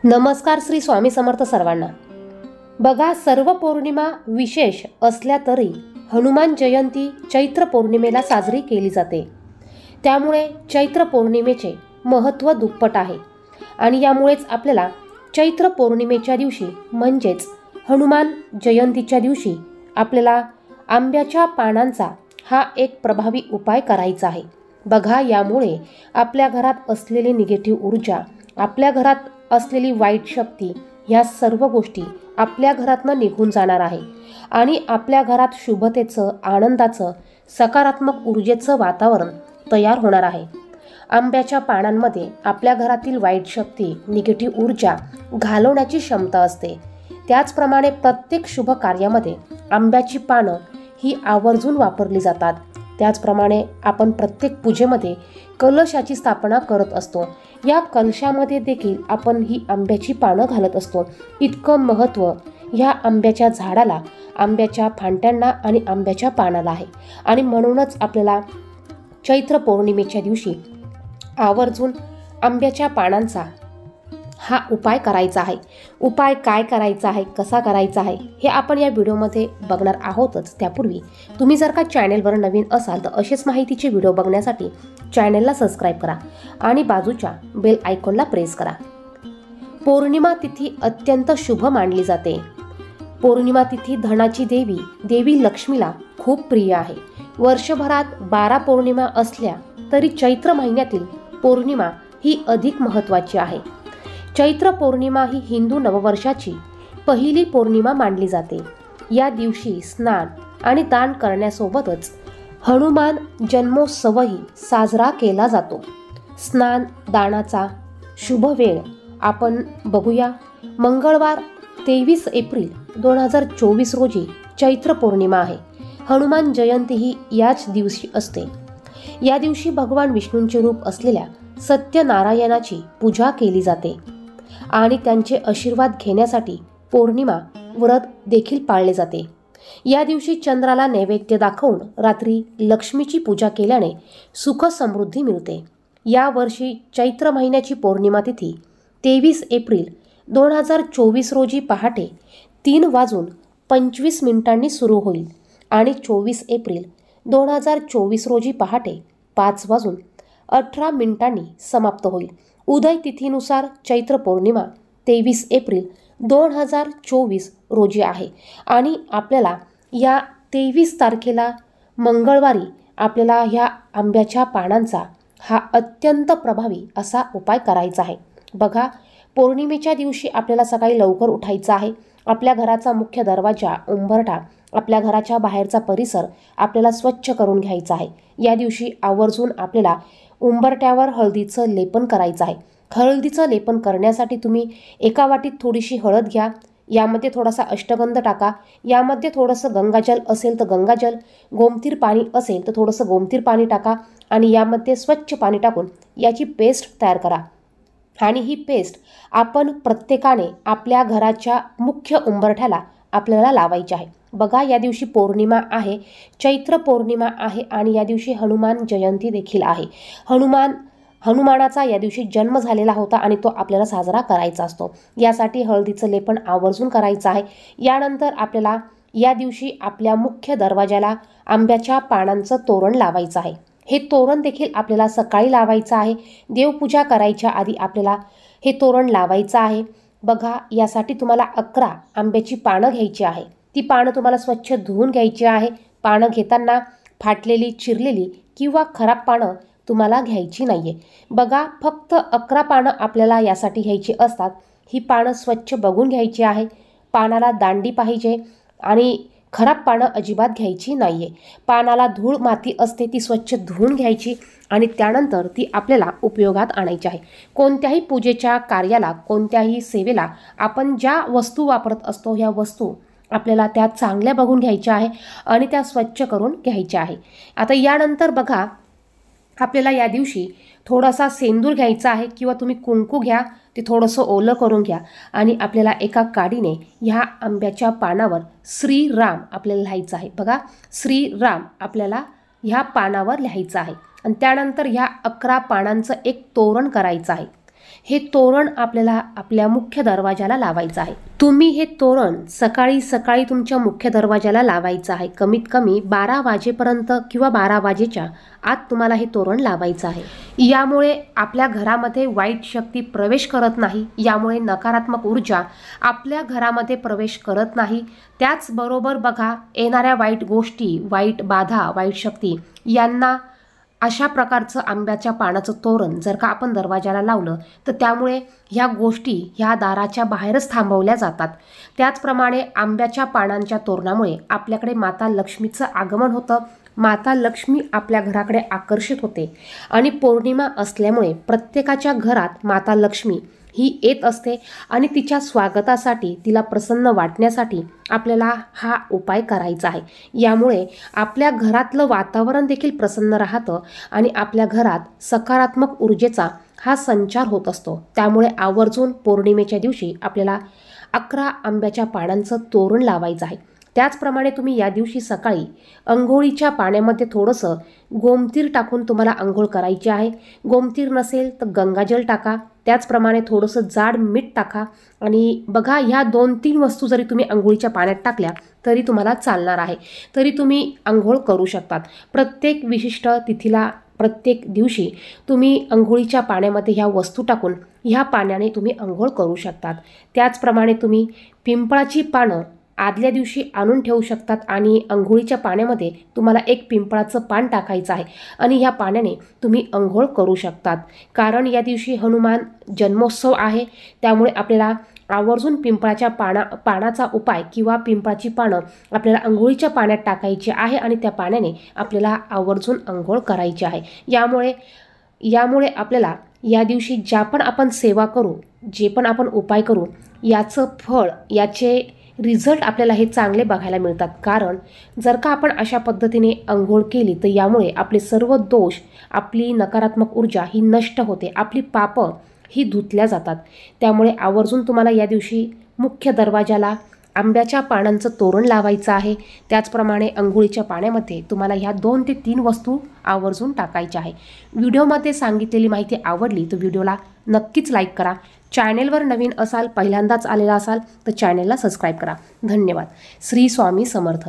नमस्कार श्री स्वामी समर्थ सर्वांना। बघा, सर्व पौर्णिमा विशेष असल्या तरी हनुमान जयंती चैत्र पौर्णिमेला साजरी केली जाते। त्यामुळे चैत्र पौर्णिमेचे महत्त्व दुप्पट आहे आणि यामुळेच आपल्याला चैत्र पौर्णिमेच्या दिवशी म्हणजेच हनुमान जयंतीच्या दिवशी आपल्याला आंब्याच्या पानांचा हा एक प्रभावी उपाय करायचा आहे। बघा, यामुळे आपल्या घरात असलेली निगेटिव्ह ऊर्जा, आपल्या घरात असलेली वाईट शक्ती, ह्या सर्व गोष्टी आपल्या घरातनं निघून जाणार आहे आणि आपल्या घरात शुभतेचं, आनंदाचं, सकारात्मक ऊर्जेचं वातावरण तयार होणार आहे। आंब्याच्या पानांमध्ये आपल्या घरातील वाईट शक्ती, निगेटिव्ह ऊर्जा घालवण्याची क्षमता असते। त्याचप्रमाणे प्रत्येक शुभ कार्यामध्ये आंब्याची पानं ही आवर्जून वापरली जातात। त्याचप्रमाणे आपण प्रत्येक पूजेमध्ये कलशाची स्थापना करत असतो। या कलशामध्ये देखील आपण ही आंब्याची पानं घालत असतो। इतकं महत्त्व ह्या आंब्याच्या झाडाला, आंब्याच्या फांट्यांना आणि आंब्याच्या पानाला आहे आणि म्हणूनच आपल्याला चैत्र पौर्णिमेच्या दिवशी आवर्जून आंब्याच्या पानांचा हा उपाय करायचा आहे। उपाय काय करायचा आहे, कसा करायचा आहे, हे आपण या व्हिडिओमध्ये बघणार आहोतच। त्यापूर्वी तुम्ही जर का चॅनेलवर नवीन असाल तर असेच माहितीचे व्हिडिओ बघण्यासाठी चॅनेलला सबस्क्राईब करा आणि बाजूच्या बेल आयकॉनला प्रेस करा। पौर्णिमा तिथी अत्यंत शुभ मानली जाते। पौर्णिमा तिथी धनाची देवी, देवी लक्ष्मीला खूप प्रिय आहे। वर्षभरात 12 पौर्णिमा असल्या तरी चैत्र महिन्यातील पौर्णिमा ही अधिक महत्त्वाची आहे। चैत्र पौर्णिमा ही हिंदू नववर्षाची पहिली पौर्णिमा मानली जाते। या दिवशी स्नान आणि दान करण्यासोबतच हनुमान जन्मोत्सवही साजरा केला जातो। स्नान दानाचा शुभ वेळ आपण बघूया। मंगळवार 23 एप्रिल 2024 रोजी चैत्र पौर्णिमा आहे। हनुमान जयंती ही याच दिवशी असते। या दिवशी भगवान विष्णूंचे रूप असलेल्या सत्यनारायणाची पूजा केली जाते आणि त्यांचे आशीर्वाद घेण्यासाठी पौर्णिमा व्रत देखील पाळले जाते। या दिवशी चंद्राला नैवेद्य दाखवून रात्री लक्ष्मीची पूजा केल्याने सुख समृद्धी मिळते। या वर्षी चैत्र महिन्याची पौर्णिमा तिथी 23 एप्रिल 2024 रोजी पहाटे 3:25 सुरू होईल आणि 24 एप्रिल 2024 रोजी पहाटे 5:18 समाप्त होईल। उदय तिथीनुसार चैत्र पौर्णिमा 23 एप्रिल 2024 रोजी आहे आणि आपल्याला या 23 तारखेला मंगळवारी आपल्याला ह्या आंब्याच्या पानांचा हा अत्यंत प्रभावी असा उपाय करायचा आहे। बघा, पौर्णिमेच्या दिवशी आपल्याला सकाळी लवकर उठायचं आहे। आपल्या घराचा मुख्य दरवाजा, उंबरठा, आपल्या घराच्या बाहेरचा परिसर आपल्याला स्वच्छ करून घ्यायचा आहे। या दिवशी आवर्जून आपल्याला उंबरट्यावर हळदीचं लेपन करायचं आहे। हळदीचं लेपन करण्यासाठी तुम्ही एका वाटीत थोडीशी हळद घ्या, यामध्ये थोडासा अष्टगंध टाका, यामध्ये थोडंसं गंगाजल असेल तर गंगाजल, गोमतीर पाणी असेल तर थोडंसं गोमतीर पाणी टाका आणि यामध्ये स्वच्छ पाणी टाकून याची पेस्ट तयार करा आणि ही पेस्ट आपण प्रत्येकाने आपल्या घराच्या मुख्य उंबरठ्याला आपल्याला लावायची आहे। बघा, या दिवशी पौर्णिमा आहे, चैत्र पौर्णिमा आहे आणि या दिवशी हनुमान जयंती देखील आहे। हनुमानाचा या दिवशी जन्म झालेला होता आणि तो आपल्याला साजरा करायचा असतो। यासाठी हळदीचं लेपन आवर्जून करायचं आहे। यानंतर आपल्याला या दिवशी आपल्या मुख्य दरवाजाला आंब्याच्या पानांचं तोरण लावायचं आहे। हे तोरण देखील आपल्याला सकाळी लावायचं आहे। देवपूजा करायच्या आधी आपल्याला हे तोरण लावायचं आहे। बघा, यासाठी तुम्हाला 11 आंब्याची पानं घ्यायची आहे। ती पानं तुम्हाला स्वच्छ धुवून घ्यायची आहे। पानं घेताना फाटलेली, चिरलेली किंवा खराब पानं तुम्हाला घ्यायची नाहीये। बघा, फक्त 11 पानं आपल्याला यासाठी घ्यायची असतात। ही पानं स्वच्छ बघून घ्यायची आहे। पानाला दांडी पाहिजे आणि खराब पानं अजिबात घ्यायची नाहीये। पानाला धूळ माती असते ती स्वच्छ धुवून घ्यायची आणि त्यानंतर ती आपल्याला उपयोगात आणायची आहे। कोणत्याही पूजेच्या कार्याला, कोणत्याही सेवेला आपण ज्या वस्तू वापरत असतो ह्या वस्तू आपल्याला त्या चांगल्या बघून घ्यायच्या आहे आणि त्या स्वच्छ करून घ्यायच्या आहे। आता यानंतर बघा, आपल्याला या दिवशी थोडासा सेंदूर घ्यायचा आहे किंवा तुम्ही कुंकू घ्या, ते थोडंसं ओलं करून घ्या आणि आपल्याला एका काडीने ह्या आंब्याच्या पानावर श्रीराम आपल्याला लिहायचं आहे। बघा, श्रीराम आपल्याला ह्या पानावर लिहायचं आहे आणि त्यानंतर ह्या 11 पानांचं एक तोरण करायचं आहे। हे तोरण आपल्याला आपल्या मुख्य दरवाजाला लावायचं आहे। तुम्ही हे तोरण सकाळी सकाळी तुमच्या मुख्य दरवाजाला लावायचं आहे। कमीत कमी 12 वाजेपर्यंत किंवा 12 वाजेच्या आत तुम्हाला हे तोरण लावायचं आहे। यामुळे आपल्या घरामध्ये वाईट शक्ती प्रवेश करत नाही, यामुळे नकारात्मक ऊर्जा आपल्या घरामध्ये प्रवेश करत नाही। त्याचबरोबर बघा, येणाऱ्या वाईट गोष्टी, वाईट बाधा, वाईट शक्ती यांना अशा प्रकारचं आंब्याच्या पानाचं तोरण जर का आपण दरवाजाला लावलं तर त्यामुळे ह्या गोष्टी ह्या दाराच्या बाहेरच थांबवल्या जातात। त्याचप्रमाणे आंब्याच्या पानांच्या तोरणामुळे आपल्याकडे माता लक्ष्मीचं आगमन होतं। माता लक्ष्मी आपल्या घराकडे आकर्षित होते आणि पौर्णिमा असल्यामुळे प्रत्येकाच्या घरात माता लक्ष्मी ही येत असते आणि तिच्या स्वागतासाठी, तिला प्रसन्न वाटण्यासाठी आपल्याला हा उपाय करायचा आहे। यामुळे आपल्या घरातलं वातावरण देखील प्रसन्न राहतं आणि आपल्या घरात सकारात्मक ऊर्जेचा हा संचार होत असतो। त्यामुळे आवर्जून पौर्णिमेच्या दिवशी आपल्याला 11 आंब्याच्या पानांचं तोरण लावायचं आहे। त्याचप्रमाणे तुम्ही या दिवशी सकाळी अंघोळीच्या पाण्यामध्ये थोडंसं गोमतीर टाकून तुम्हाला अंघोळ करायची आहे। गोमतीर नसेल तर गंगाजल टाका, त्याचप्रमाणे थोडंसं जाड मीठ टाका आणि बघा, ह्या 2-3 वस्तू जरी तुम्ही अंघोळीच्या पाण्यात टाकल्या तरी तुम्हाला चालणार आहे, तरी तुम्ही अंघोळ करू शकतात। प्रत्येक विशिष्ट तिथीला, प्रत्येक दिवशी तुम्ही अंघोळीच्या पाण्यामध्ये ह्या वस्तू टाकून ह्या पाण्याने तुम्ही अंघोळ करू शकतात। त्याचप्रमाणे तुम्ही पिंपळाची पानं आदल्या दिवशी आणून ठेवू शकतात आणि अंघोळीच्या पाण्यामध्ये तुम्हाला एक पिंपळाचं पान टाकायचं आहे आणि ह्या पाण्याने तुम्ही अंघोळ करू शकतात। कारण या दिवशी हनुमान जन्मोत्सव आहे, त्यामुळे आपल्याला आवर्जून पिंपळाच्या पानाचा उपाय किंवा पिंपळाची पानं आपल्याला अंघोळीच्या पाण्यात टाकायची आहे आणि त्या पाण्याने आपल्याला आवर्जून अंघोळ करायची आहे। यामुळे आपल्याला या दिवशी ज्या पण आपण सेवा करू, जे पण आपण उपाय करू, याचं फळ, याचे रिझल्ट आपल्याला हे चांगले बघायला मिळतात। कारण जर का आपण अशा पद्धतीने अंघोळ केली तर यामुळे आपले सर्व दोष, आपली नकारात्मक ऊर्जा ही नष्ट होते, आपली पापं ही धुतल्या जातात। त्यामुळे आवर्जून तुम्हाला या दिवशी मुख्य दरवाजाला आंब्याच्या पानांचं तोरण लावायचं आहे। त्याचप्रमाणे अंघोळीच्या पाण्यामध्ये तुम्हाला ह्या 2 ते 3 वस्तू आवर्जून टाकायच्या आहे। व्हिडिओमध्ये सांगितलेली माहिती आवडली तर व्हिडिओला नक्कीच लाईक करा। चॅनेलवर नवीन असाल, पहिल्यांदाच आलेला असाल तर चॅनेलला सबस्क्राईब करा। धन्यवाद। श्री स्वामी समर्थ।